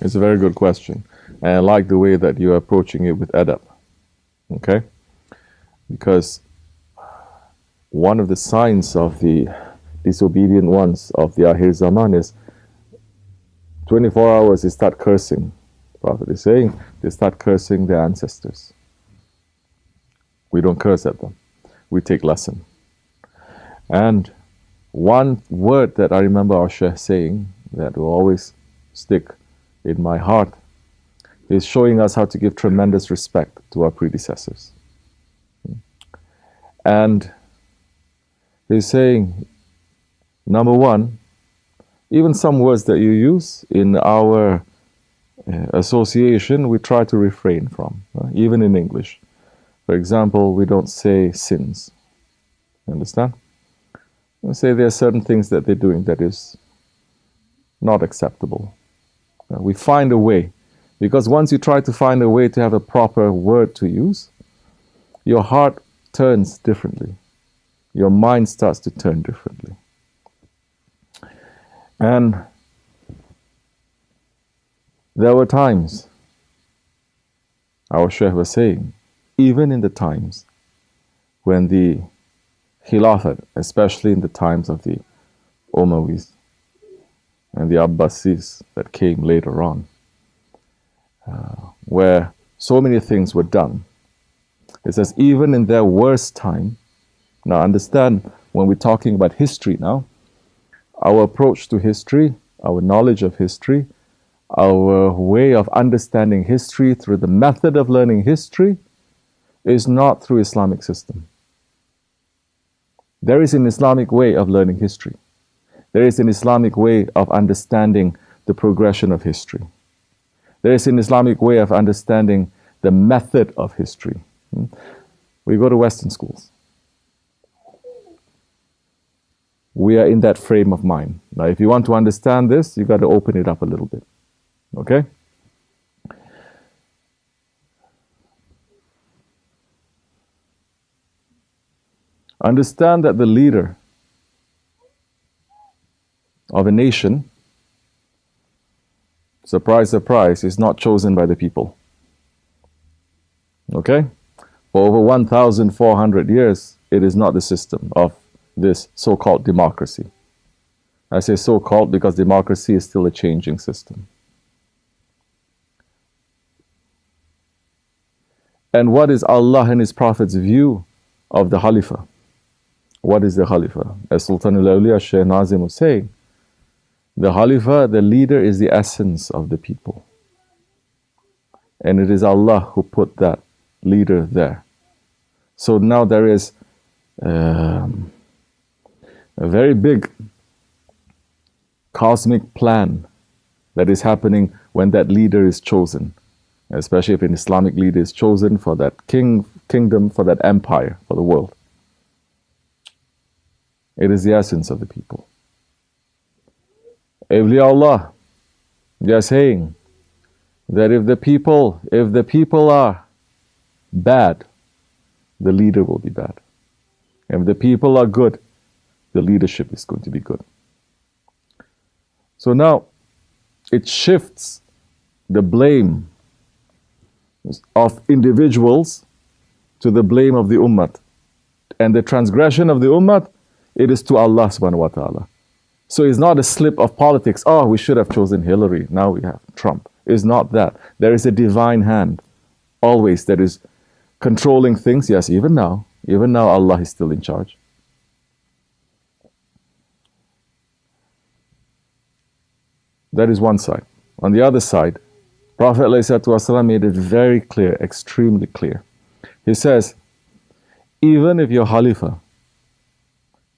It's a very good question. And I like the way that you're approaching it with adab. Okay? Because one of the signs of the disobedient ones of the Akhir Zaman is 24 hours they start cursing. The Prophet is saying they start cursing their ancestors. We don't curse at them. We take lesson. And one word that I remember our Shaykh saying that will always stick in my heart is showing us how to give tremendous respect to our predecessors. And he's saying, number one, even some words that you use in our association, we try to refrain from, even in English. For example, we don't say sins. You understand? We say there are certain things that they're doing that is not acceptable. We find a way. Because once you try to find a way to have a proper word to use, your heart turns differently. Your mind starts to turn differently. And there were times, our Shaykh was saying, even in the times when the Khilafah, especially in the times of the Umayyads and the Abbasis that came later on, where so many things were done. It says, even in their worst time, now understand, when we're talking about history now, our approach to history, our knowledge of history, our way of understanding history through the method of learning history is not through Islamic system. There is an Islamic way of learning history. There is an Islamic way of understanding the progression of history. There is an Islamic way of understanding the method of history. We go to Western schools. We are in that frame of mind. Now, if you want to understand this, you've got to open it up a little bit. Okay? Understand that the leader of a nation, surprise, surprise, is not chosen by the people. Okay? For over 1,400 years, it is not the system of this so-called democracy. I say so-called because democracy is still a changing system. And what is Allah and His Prophet's view of the Khalifah? What is the Khalifah? As Sultan al-Awliya Shaykh Nazim was saying, the Khalifah, the leader, is the essence of the people. And it is Allah who put that leader there. So now there is a very big cosmic plan that is happening when that leader is chosen. Especially if an Islamic leader is chosen for that kingdom, for that empire, for the world. It is the essence of the people. Awliyaullah, they are saying that if the people are bad, the leader will be bad. If the people are good, the leadership is going to be good. So now, it shifts the blame of individuals to the blame of the ummah. And the transgression of the ummah, it is to Allah subhanahu wa ta'ala. So it's not a slip of politics. Oh, we should have chosen Hillary. Now we have Trump. It's not that. There is a divine hand always that is controlling things. Yes, even now Allah is still in charge. That is one side. On the other side, Prophet ﷺ made it very clear, extremely clear. He says, even if your Khalifah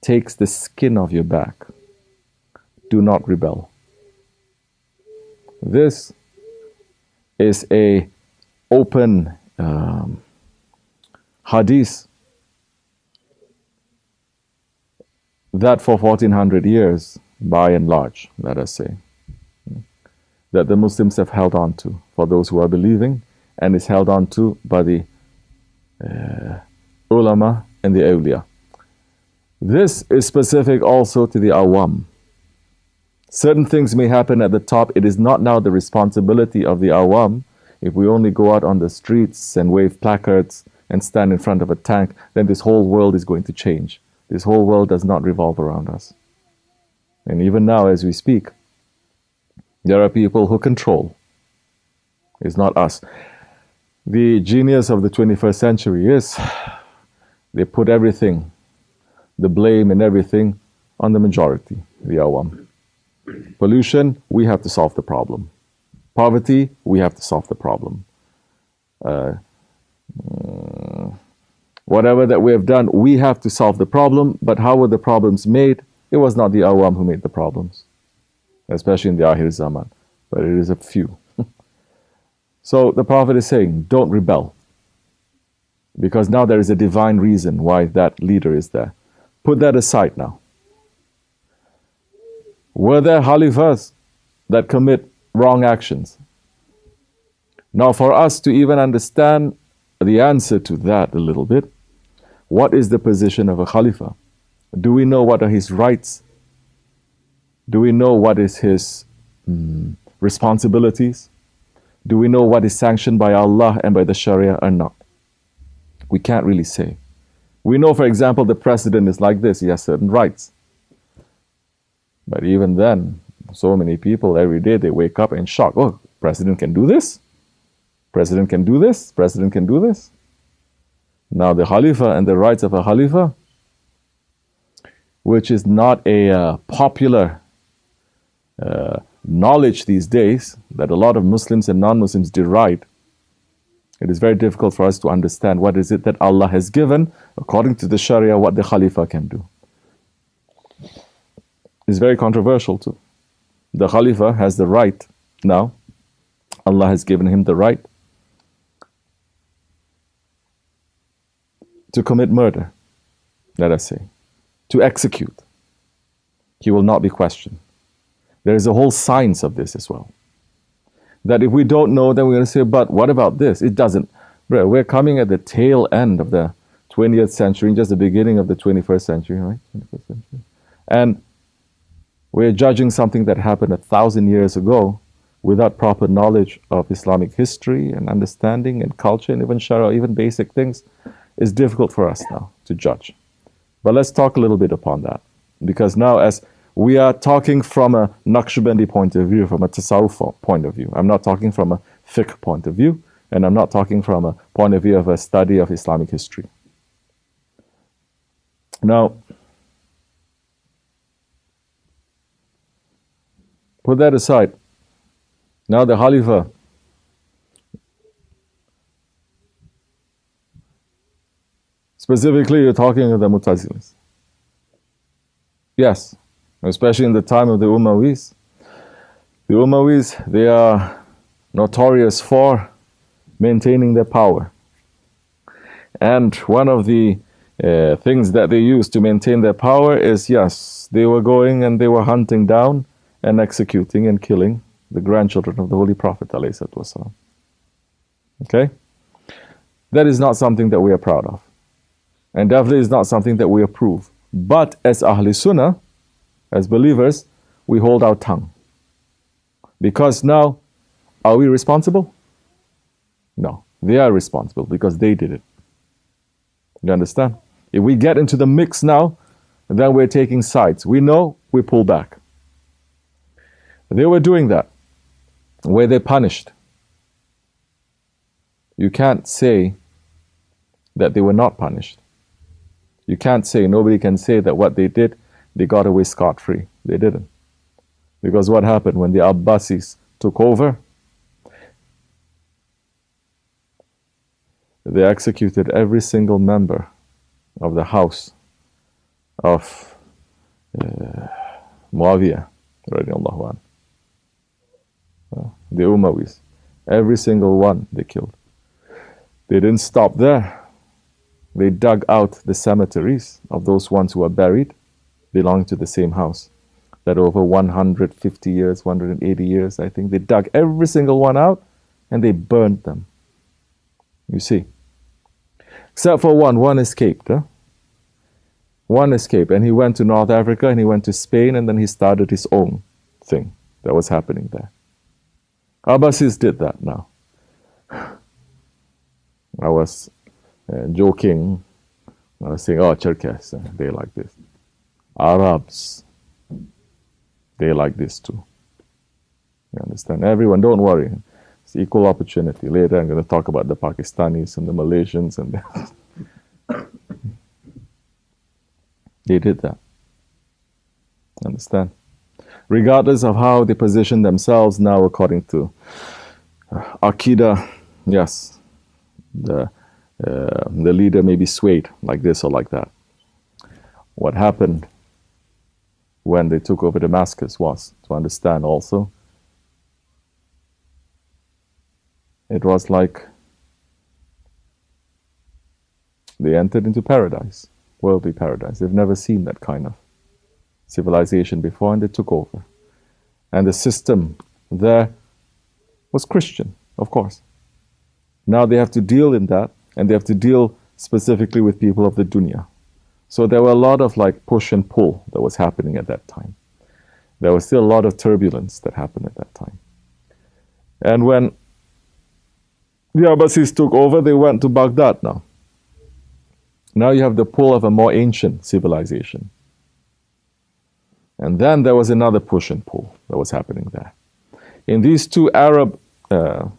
takes the skin off your back, do not rebel. This is a open hadith that for 1400 years, by and large, let us say, that the Muslims have held on to for those who are believing, and is held on to by the ulama and the awliya. This is specific also to the awam. Certain things may happen at the top. It is not now the responsibility of the awam. If we only go out on the streets and wave placards and stand in front of a tank, then this whole world is going to change. This whole world does not revolve around us. And even now, as we speak, there are people who control. It's not us. The genius of the 21st century is they put everything, the blame and everything, on the majority, the awam. Pollution, we have to solve the problem. Poverty, we have to solve the problem. Whatever that we have done, we have to solve the problem. But how were the problems made? It was not the awam who made the problems, especially in the Akhir Zaman, but it is a few. So the Prophet is saying, don't rebel, because now there is a divine reason why that leader is there. Put that aside now. Were there Khalifahs that commit wrong actions? Now, for us to even understand the answer to that a little bit, what is the position of a Khalifah? Do we know what are his rights? Do we know what is his responsibilities? Do we know what is sanctioned by Allah and by the Sharia or not? We can't really say. We know, for example, the president is like this. He has certain rights. But even then, so many people every day, they wake up in shock. Oh, president can do this? President can do this? President can do this? Now the Khalifa and the rights of a Khalifa, which is not a popular knowledge these days, that a lot of Muslims and non-Muslims deride. It is very difficult for us to understand what is it that Allah has given, according to the Sharia, what the Khalifa can do. It's very controversial too. The Khalifa has the right now. Allah has given him the right to commit murder, let us say, to execute. He will not be questioned. There is a whole science of this as well. That if we don't know, then we're going to say, but what about this? It doesn't. Bro, we're coming at the tail end of the 20th century, just the beginning of the 21st century, right? 21st century. And we're judging something that happened 1,000 years ago without proper knowledge of Islamic history and understanding and culture and even Sharia, even basic things. It's difficult for us now to judge. But let's talk a little bit upon that. Because now, as we are talking from a Naqshbandi point of view, from a Tasawwuf point of view. I'm not talking from a fiqh point of view, and I'm not talking from a point of view of a study of Islamic history. Now, put that aside. Now the Khalifa, specifically you're talking of the Mu'tazilis. Yes. Especially in the time of the Umayyas. The Umayyas, they are notorious for maintaining their power. And one of the things that they used to maintain their power is, yes, they were going and they were hunting down and executing and killing the grandchildren of the Holy Prophet ﷺ. Okay? That is not something that we are proud of. And definitely is not something that we approve. But as Ahl Sunnah, as believers, we hold our tongue. Because now, are we responsible? No. They are responsible because they did it. You understand? If we get into the mix now, then we're taking sides. We know, we pull back. They were doing that, where they punished. You can't say that they were not punished. You can't say, nobody can say that what they did, they got away scot-free. They didn't. Because what happened when the Abbasis took over? They executed every single member of the house of Muawiyah, radiallahu anhu. The Umayyas. Every single one they killed. They didn't stop there. They dug out the cemeteries of those ones who were buried, belonging to the same house. That over 150 years, 180 years, I think, they dug every single one out and they burned them. You see. Except for one. One escaped. One escaped, and he went to North Africa and he went to Spain, and then he started his own thing that was happening there. Abbasis did that now. I was joking. I was saying, oh, Cherkess, they like this. Arabs, they like this too. You understand? Everyone, don't worry. It's equal opportunity. Later I'm going to talk about the Pakistanis and the Malaysians and they did that. Understand? Regardless of how they position themselves now according to Aqidah, yes, the leader may be swayed like this or like that. What happened when they took over Damascus was, to understand also, it was like they entered into paradise, worldly paradise. They've never seen that kind of civilization before, and they took over. And the system there was Christian, of course. Now they have to deal in that, and they have to deal specifically with people of the dunya. So there were a lot of like push and pull that was happening at that time. There was still a lot of turbulence that happened at that time. And when the Abbasis took over, they went to Baghdad now. Now you have the pull of a more ancient civilization. And then there was another push and pull that was happening there. In these two Arab, I'm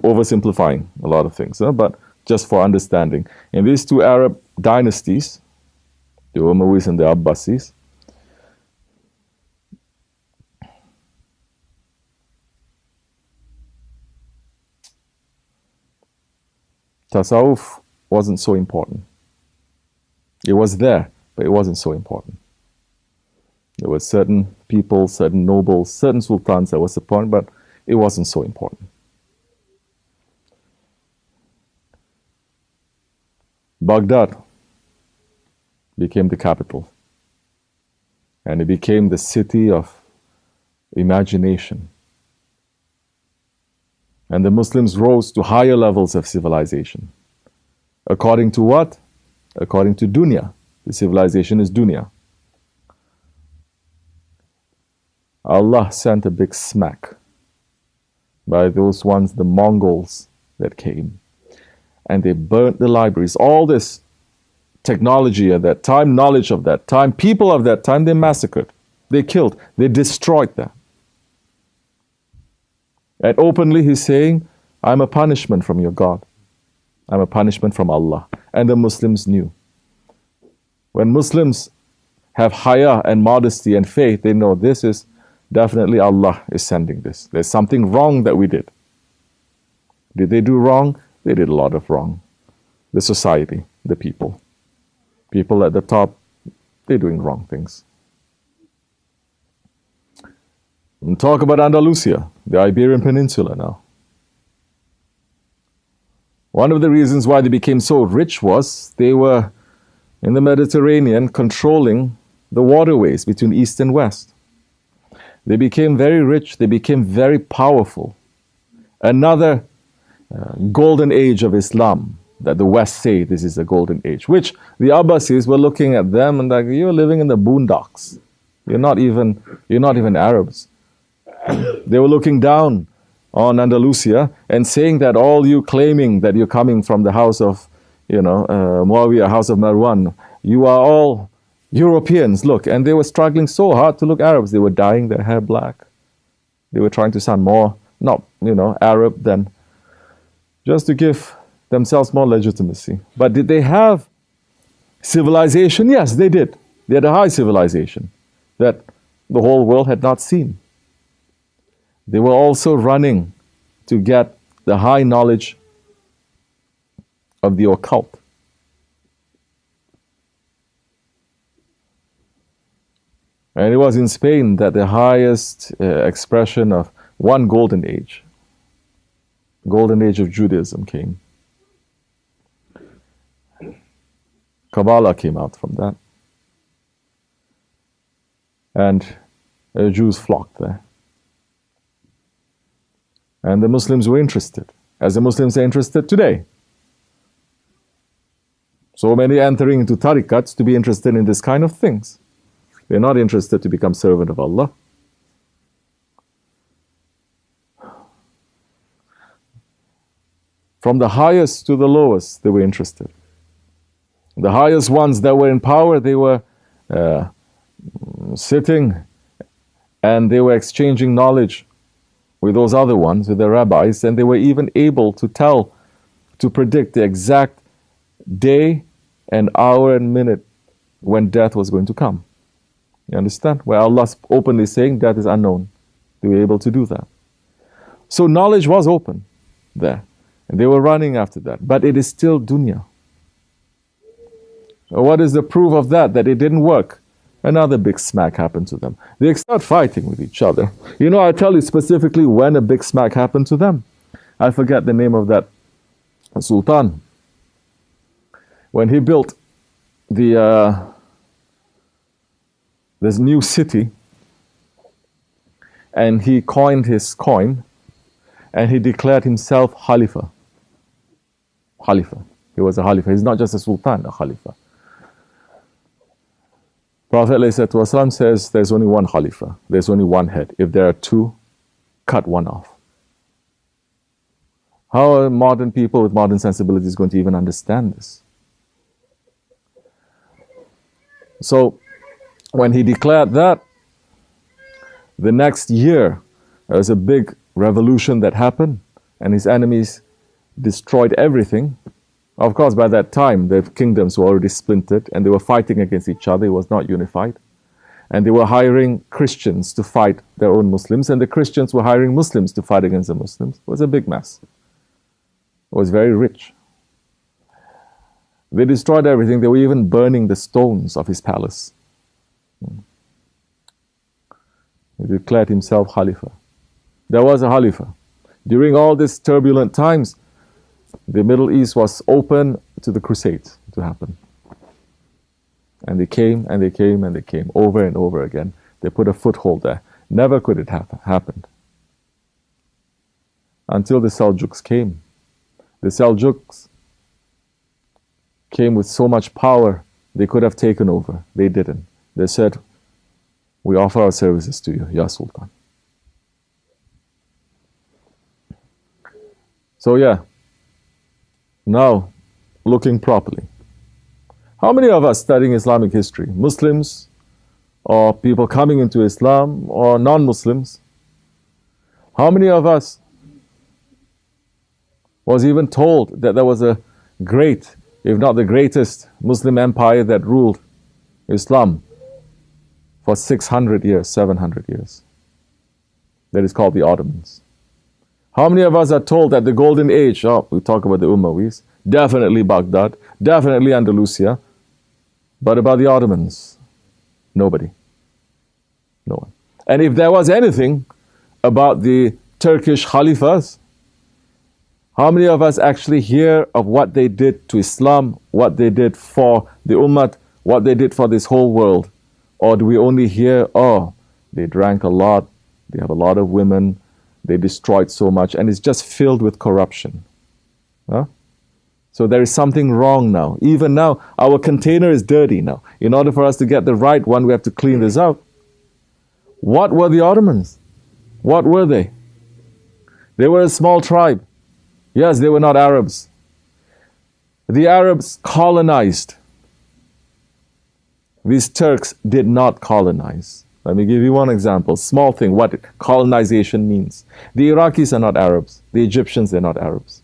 oversimplifying a lot of things, but just for understanding. In these two Arab dynasties, the Umayyads and the Abbasis, Tasawwuf wasn't so important. It was there, but it wasn't so important. There were certain people, certain nobles, certain sultans that was important, but it wasn't so important. Baghdad became the capital, and it became the city of imagination. And the Muslims rose to higher levels of civilization. According to what? According to dunya. The civilization is dunya. Allah sent a big smack by those ones, the Mongols that came. And they burnt the libraries. All this technology at that time, knowledge of that time, people of that time, they massacred. They killed. They destroyed that. And openly he's saying, I'm a punishment from your God. I'm a punishment from Allah. And the Muslims knew. When Muslims have haya and modesty and faith, they know this is definitely Allah is sending this. There's something wrong that we did. Did they do wrong? They did a lot of wrong. The society, the people. People at the top, they're doing wrong things. And talk about Andalusia, the Iberian Peninsula now. One of the reasons why they became so rich was they were in the Mediterranean controlling the waterways between East and West. They became very rich, they became very powerful. Another golden age of Islam, that the West say this is a golden age, which the Abbasis were looking at them and like, you're living in the boondocks. You're not even Arabs. They were looking down on Andalusia and saying that all you claiming that you're coming from the house of, Muawiyah, house of Marwan, you are all Europeans, look. And they were struggling so hard to look Arabs. They were dyeing their hair black. They were trying to sound more, not, Arab than, just to give themselves more legitimacy. But did they have civilization? Yes, they did. They had a high civilization that the whole world had not seen. They were also running to get the high knowledge of the occult. And it was in Spain that the highest expression of one golden age of Judaism came. Kabbalah came out from that. And Jews flocked there. And the Muslims were interested, as the Muslims are interested today. So many entering into tariqats to be interested in this kind of things. They're not interested to become servant of Allah. From the highest to the lowest, they were interested. The highest ones that were in power, they were sitting and they were exchanging knowledge with those other ones, with the rabbis, and they were even able to predict the exact day and hour and minute when death was going to come. You understand? Where Allah's openly saying death is unknown. They were able to do that. So knowledge was open there. And they were running after that. But it is still dunya. What is the proof of that? That it didn't work. Another big smack happened to them. They start fighting with each other. You know, I'll tell you specifically when a big smack happened to them. I forget the name of that Sultan. When he built this new city, and he coined his coin, and he declared himself Khalifah. Khalifah. He was a Khalifah. He's not just a Sultan, a Khalifah. Prophet ﷺ says there's only one Khalifah. There's only one head. If there are two, cut one off. How are modern people with modern sensibilities going to even understand this? So, when he declared that, the next year, there was a big revolution that happened, and his enemies destroyed everything. Of course, by that time, the kingdoms were already splintered, and they were fighting against each other. It was not unified. And they were hiring Christians to fight their own Muslims, and the Christians were hiring Muslims to fight against the Muslims. It was a big mess. It was very rich. They destroyed everything. They were even burning the stones of his palace. He declared himself Khalifah. There was a Khalifah. During all these turbulent times, the Middle East was open to the Crusades to happen. And they came, and they came, and they came, over and over again. They put a foothold there. Never could it have happened. Until the Seljuks came. The Seljuks came with so much power, they could have taken over. They didn't. They said, we offer our services to you, Ya Sultan. So yeah, now looking properly. How many of us studying Islamic history, Muslims or people coming into Islam or non-Muslims, how many of us was even told that there was a great, if not the greatest, Muslim empire that ruled Islam for 600 years, 700 years? That is called the Ottomans. How many of us are told that the golden age, we talk about the Umayyads, definitely Baghdad, definitely Andalusia, but about the Ottomans? Nobody. No one. And if there was anything about the Turkish Khalifahs, how many of us actually hear of what they did to Islam, what they did for the Ummah, what they did for this whole world? Or do we only hear, they drank a lot, they have a lot of women, they destroyed so much, and it's just filled with corruption. Huh? So there is something wrong now. Even now, our container is dirty now. In order for us to get the right one, we have to clean this out. What were the Ottomans? What were they? They were a small tribe. Yes, they were not Arabs. The Arabs colonized. These Turks did not colonize. Let me give you one example, small thing, what colonization means. The Iraqis are not Arabs. The Egyptians, they're not Arabs.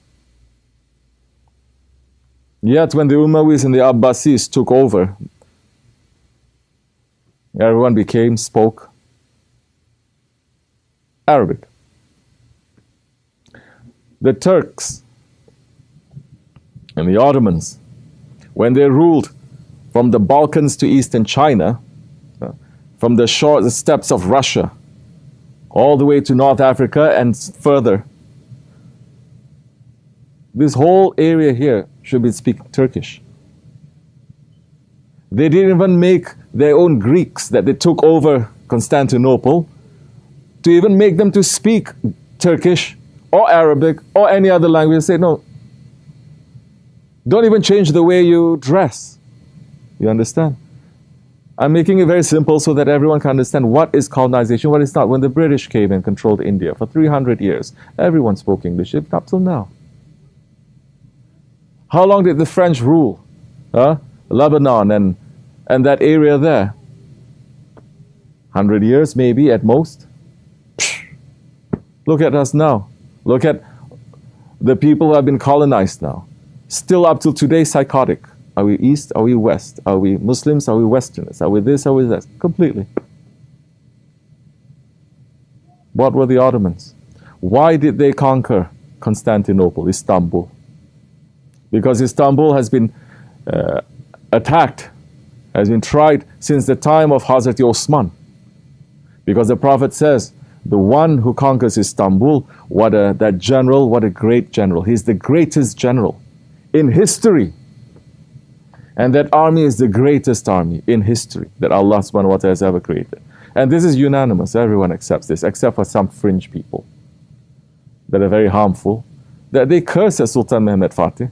Yet when the Umayyads and the Abbasis took over, everyone spoke Arabic. The Turks and the Ottomans, when they ruled from the Balkans to eastern China, from the steppes of Russia, all the way to North Africa and further, this whole area here should be speaking Turkish. They didn't even make their own Greeks that they took over Constantinople to even make them to speak Turkish or Arabic or any other language. They say, no, don't even change the way you dress. You understand? I'm making it very simple so that everyone can understand what is colonization, what is not. When the British came and controlled India for 300 years, everyone spoke English up till now. How long did the French rule Lebanon and that area there? 100 years maybe at most. Look at us now. Look at the people who have been colonized now. Still up till today psychotic. Are we East? Are we West? Are we Muslims? Are we Westerners? Are we this? Are we that? Completely. What were the Ottomans? Why did they conquer Constantinople, Istanbul? Because Istanbul has been attacked, has been tried since the time of Hazrat Osman. Because the Prophet says, the one who conquers Istanbul, that general, what a great general. He's the greatest general in history. And that army is the greatest army in history that Allah subhanahu wa ta'ala has ever created. And this is unanimous. Everyone accepts this, except for some fringe people that are very harmful, that they curse at Sultan Mehmed Fatih.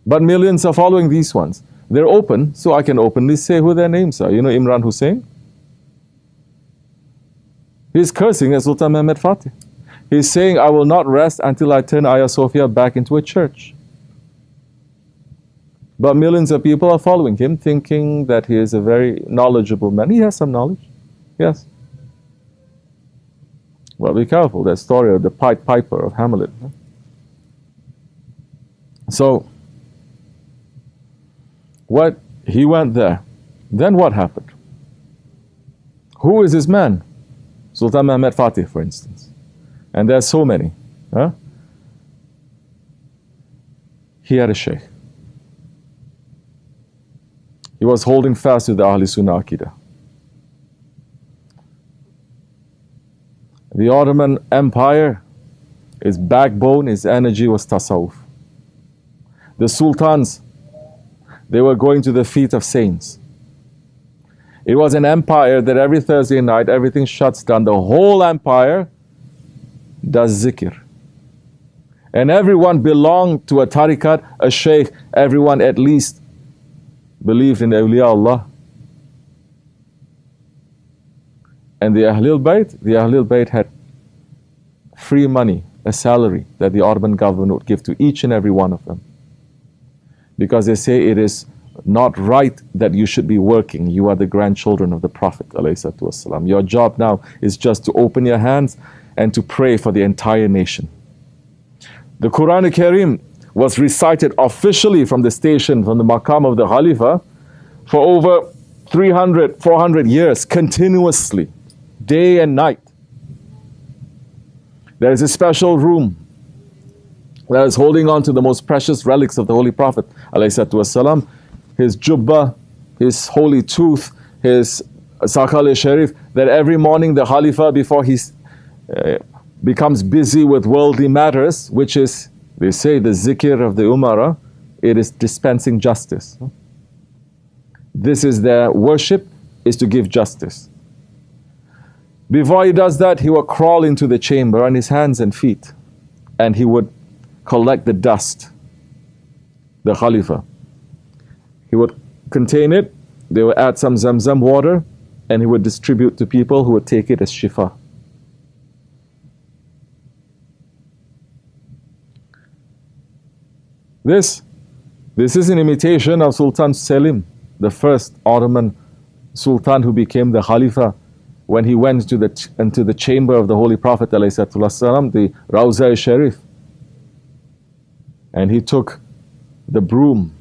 But millions are following these ones. They're open, so I can openly say who their names are. You know Imran Hussein? He's cursing at Sultan Mehmed Fatih. He's saying, I will not rest until I turn Hagia Sophia back into a church. But millions of people are following him, thinking that he is a very knowledgeable man. He has some knowledge, yes. Well, be careful, that story of the Pied Piper of Hamlet. So, he went there. Then what happened? Who is this man? Sultan Mehmed Fatih, for instance. And there are so many. He had a Shaykh. He was holding fast to the Ahl Sunnah Aqidah. The Ottoman Empire, its backbone, its energy was tasawwuf. The sultans, they were going to the feet of saints. It was an empire that every Thursday night, everything shuts down. The whole empire does zikr. And everyone belonged to a tariqat, a shaykh. Everyone at least believed in awliya Allah. And the Ahlul Bayt had free money, a salary that the Ottoman government would give to each and every one of them. Because they say it is not right that you should be working. You are the grandchildren of the Prophet ﷺ. Your job now is just to open your hands and to pray for the entire nation. The Quran Kareem was recited officially from the station, from the maqam of the Khalifa, for over 300, 400 years, continuously, day and night. There is a special room that is holding on to the most precious relics of the Holy Prophet ﷺ, his jubbah, his holy tooth, his sakal-e-sharif, that every morning the Khalifa, before he becomes busy with worldly matters, which is, they say, the zikr of the Umara, it is dispensing justice. This is their worship, is to give justice. Before he does that, he will crawl into the chamber on his hands and feet, and he would collect the dust, the Khalifa. He would contain it, they would add some Zamzam water, and he would distribute to people who would take it as shifa. This is an imitation of Sultan Selim, the first Ottoman Sultan who became the Khalifa, when he went into the chamber of the Holy Prophet ﷺ, the Rawza-e-Sharif, and he took the broom.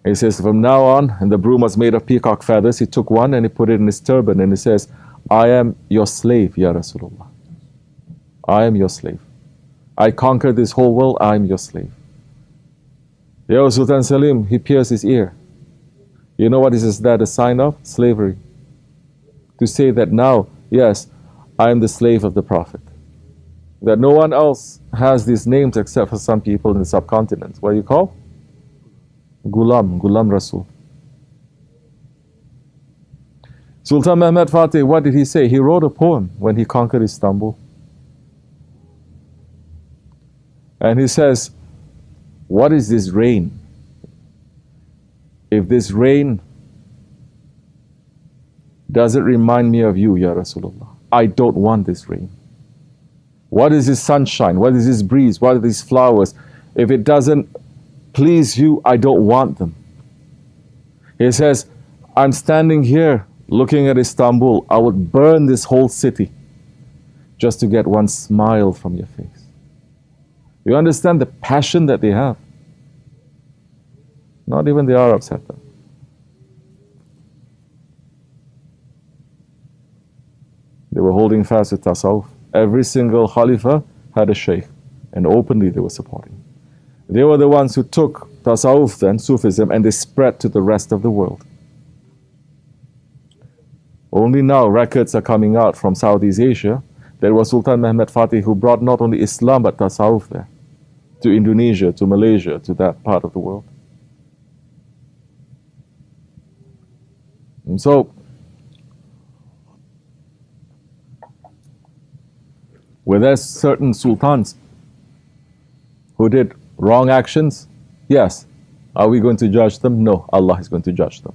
He says, from now on, and the broom was made of peacock feathers, he took one and he put it in his turban, and he says, I am your slave, Ya Rasulullah. I am your slave. I conquered this whole world, I am your slave. Ya Sultan Selim, he pierced his ear. You know what is that a sign of? Slavery. To say that now, yes, I am the slave of the Prophet. That no one else has these names except for some people in the subcontinent. What do you call? Ghulam Rasul. Sultan Mehmed Fatih, what did he say? He wrote a poem when he conquered Istanbul. And he says, what is this rain? If this rain doesn't remind me of you, Ya Rasulullah, I don't want this rain. What is this sunshine? What is this breeze? What are these flowers? If it doesn't please you, I don't want them. He says, I'm standing here looking at Istanbul. I would burn this whole city just to get one smile from your face. You understand the passion that they have? Not even the Arabs had that. They were holding fast with tasawwuf. Every single Khalifah had a Shaykh, and openly they were supporting. They were the ones who took tasawwuf then, Sufism, and they spread to the rest of the world. Only now records are coming out from Southeast Asia. There was Sultan Mehmed Fatih who brought not only Islam but tasawwuf there, to Indonesia, to Malaysia, to that part of the world. And so, were there certain sultans who did wrong actions? Yes. Are we going to judge them? No. Allah is going to judge them.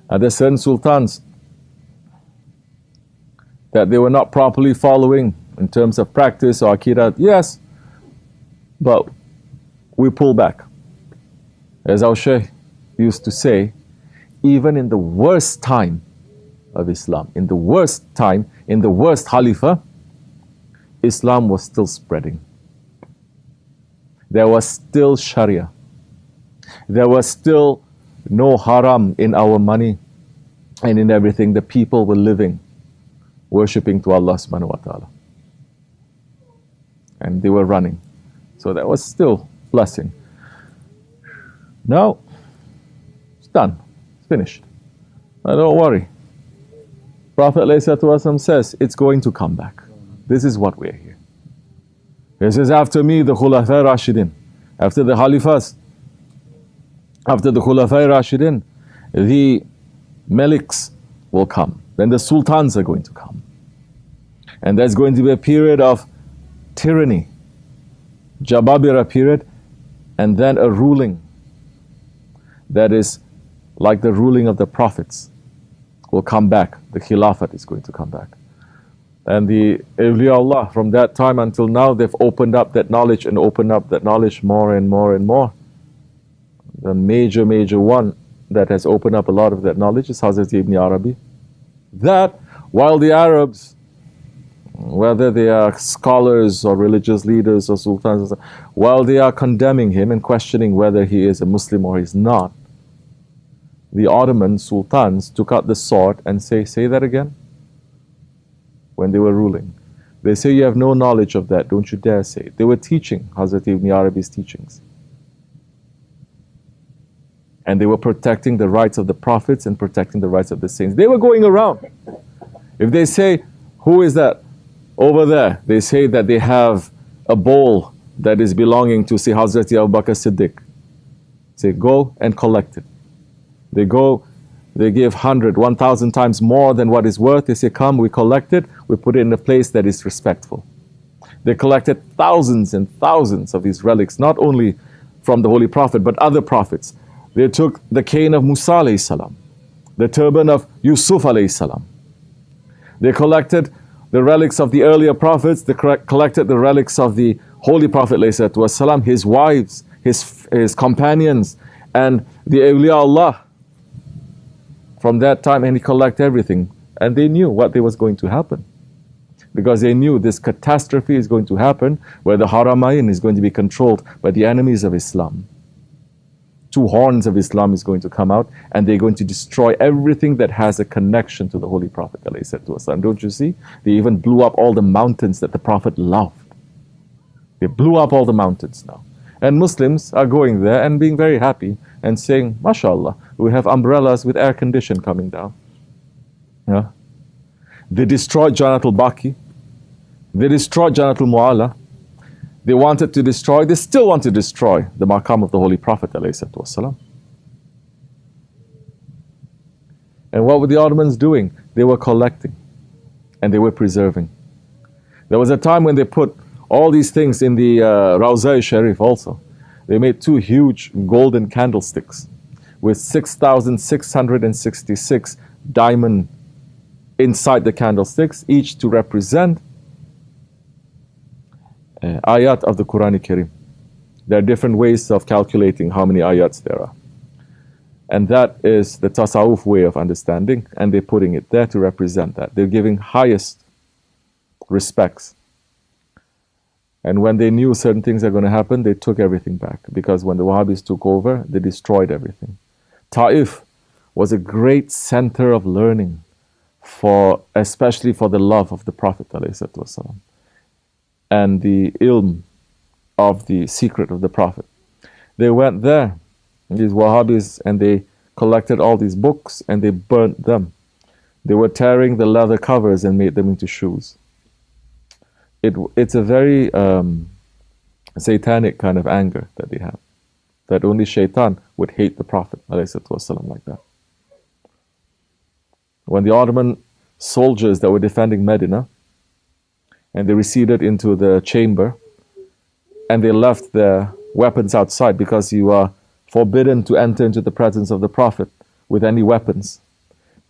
Are there certain sultans that they were not properly following in terms of practice or akidah? Yes. But we pull back. As our Shaykh used to say, even in the worst time of Islam, in the worst time, in the worst Khalifah, Islam was still spreading. There was still Sharia. There was still no haram in our money and in everything. The people were living, worshipping to Allah subhanahu wa ta'ala. And they were running. So that was still blessing. Now, it's done. It's finished. Now don't worry. Prophet ﷺ says, it's going to come back. This is what we're here. He says, after me, the Khulafai Rashidin. After the Khalifahs, after the Khulafai Rashidin, the Maliks will come. Then the Sultans are going to come. And there's going to be a period of tyranny, Jababira period, and then a ruling that is like the ruling of the prophets will come back. The Khilafat is going to come back. And the awliyaullah from that time until now, they've opened up that knowledge and opened up that knowledge more and more and more. The major one that has opened up a lot of that knowledge is Hazrat Ibn Arabi. That, while the Arabs, whether they are scholars or religious leaders or sultans, while they are condemning him and questioning whether he is a Muslim or he's not, the Ottoman sultans took out the sword and say that again? When they were ruling. They say, you have no knowledge of that, don't you dare say it. They were teaching Hazrat Ibn Arabi's teachings. And they were protecting the rights of the prophets and protecting the rights of the saints. They were going around. If they say, who is that over there? They say that they have a bowl that is belonging to, say, Hazrat Abu Bakr Siddiq. Say, go and collect it. They go, they give 100, 1,000 times more than what is worth. They say, come, we collect it, we put it in a place that is respectful. They collected thousands and thousands of these relics, not only from the Holy Prophet, but other prophets. They took the cane of Musa alayhi salam, the turban of Yusuf alayhi salam. They collected the relics of the earlier prophets. They collected the relics of the Holy Prophet alayhi salam, his wives, his companions, and the awliyaullah from that time, and he collected everything. And they knew what was going to happen. Because they knew this catastrophe is going to happen, where the Haramain is going to be controlled by the enemies of Islam. Two horns of Islam is going to come out, and they're going to destroy everything that has a connection to the Holy Prophet ﷺ. Don't you see? They even blew up all the mountains that the Prophet loved. They blew up all the mountains now. And Muslims are going there and being very happy and saying, MashaAllah, we have umbrellas with air condition coming down. Yeah. They destroyed Janat al-Baqi. They destroyed Janat al-Mu'ala. They wanted to destroy, they still want to destroy the maqam of the Holy Prophet ﷺ. And what were the Ottomans doing? They were collecting and they were preserving. There was a time when they put all these things in the Rawza-e-Sharif also. They made two huge golden candlesticks with 6,666 diamond inside the candlesticks, each to represent ayat of the Quran Kareem. There are different ways of calculating how many ayats there are. And that is the tasawwuf way of understanding, and they're putting it there to represent that. They're giving highest respects. And when they knew certain things are going to happen, they took everything back. Because when the Wahhabis took over, they destroyed everything. Ta'if was a great center of learning, especially for the love of the Prophet ﷺ, and the ilm of the secret of the Prophet. They went there, these Wahhabis, and they collected all these books and they burnt them. They were tearing the leather covers and made them into shoes. It's a very satanic kind of anger that they have, that only shaitan would hate the Prophet ﷺ like that. When the Ottoman soldiers that were defending Medina, and they receded into the chamber, and they left their weapons outside, because you are forbidden to enter into the presence of the Prophet with any weapons.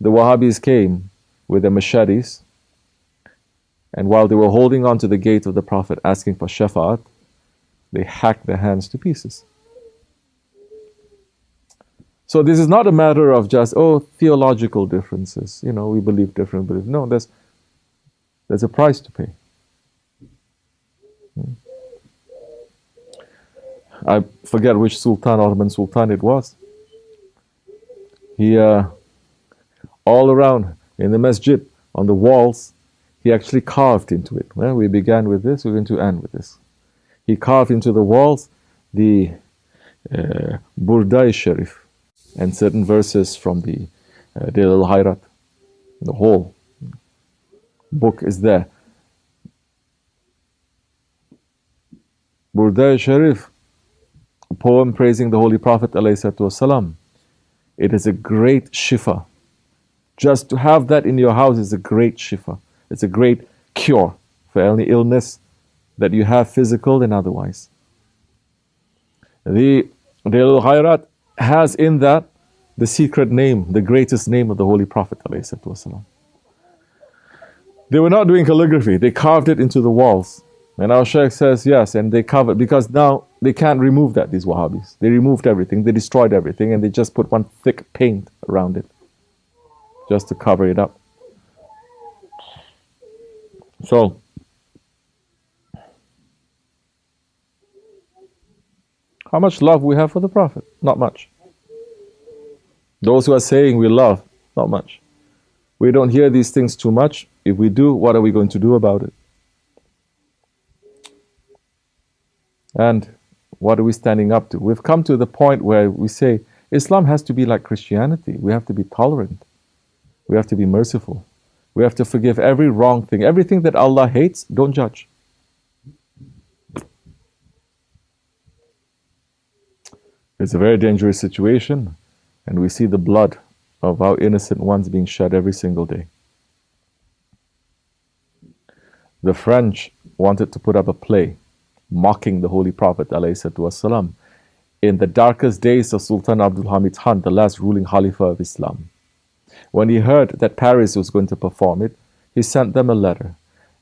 The Wahhabis came with their machetes, and while they were holding on to the gate of the Prophet asking for shafa'at, they hacked their hands to pieces. So this is not a matter of just, theological differences. We believe different beliefs. No, there's a price to pay. I forget which Sultan, Ottoman Sultan it was. He, all around in the masjid, on the walls, he actually carved into it. Well, we began with this, we're going to end with this. He carved into the walls the Burda Sharif and certain verses from the Dil al-Hayrat. The whole book is there. Burda Sharif, a poem praising the Holy Prophet ﷺ. It is a great shifa. Just to have that in your house is a great shifa. It's a great cure for any illness that you have, physical and otherwise. The Dil al-Hayrat has in that the secret name, the greatest name of the Holy Prophet ﷺ. They were not doing calligraphy, they carved it into the walls. And our Shaykh says yes, and they covered, because now they can't remove that, these Wahhabis. They removed everything, they destroyed everything, and they just put one thick paint around it, just to cover it up. So, how much love we have for the Prophet? Not much. Those who are saying we love, not much. We don't hear these things too much. If we do, what are we going to do about it? And what are we standing up to? We've come to the point where we say, Islam has to be like Christianity. We have to be tolerant. We have to be merciful. We have to forgive every wrong thing. Everything that Allah hates, don't judge. It's a very dangerous situation, and we see the blood of our innocent ones being shed every single day. The French wanted to put up a play mocking the Holy Prophet ﷺ in the darkest days of Sultan Abdul Hamid Khan, the last ruling Khalifah of Islam. When he heard that Paris was going to perform it, he sent them a letter.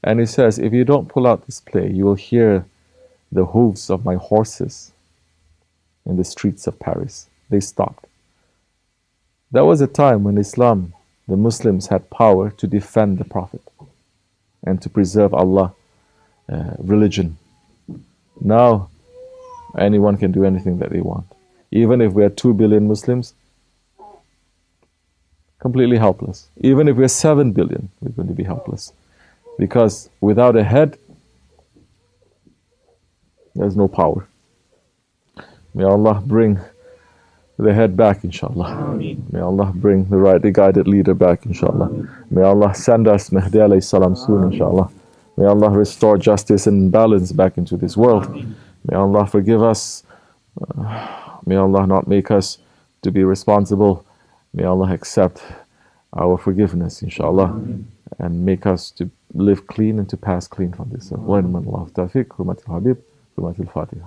And he says, if you don't pull out this play, you will hear the hooves of my horses in the streets of Paris. They stopped. That was a time when Islam, the Muslims, had power to defend the Prophet and to preserve Allah religion. Now, anyone can do anything that they want. Even if we are 2 billion Muslims, completely helpless. Even if we're 7 billion, we're going to be helpless. Because without a head, there's no power. May Allah bring the head back, inshallah. Ameen. May Allah bring the rightly guided leader back, inshallah. Ameen. May Allah send us Mahdi alayhi salam soon, inshallah. May Allah restore justice and balance back into this world. Ameen. May Allah forgive us. May Allah not make us to be responsible. May Allah accept our forgiveness, inshallah. Ameen. And make us to live clean and to pass clean from this. Wa inna Allah tawfiq, humatil habib, humatil fatiha.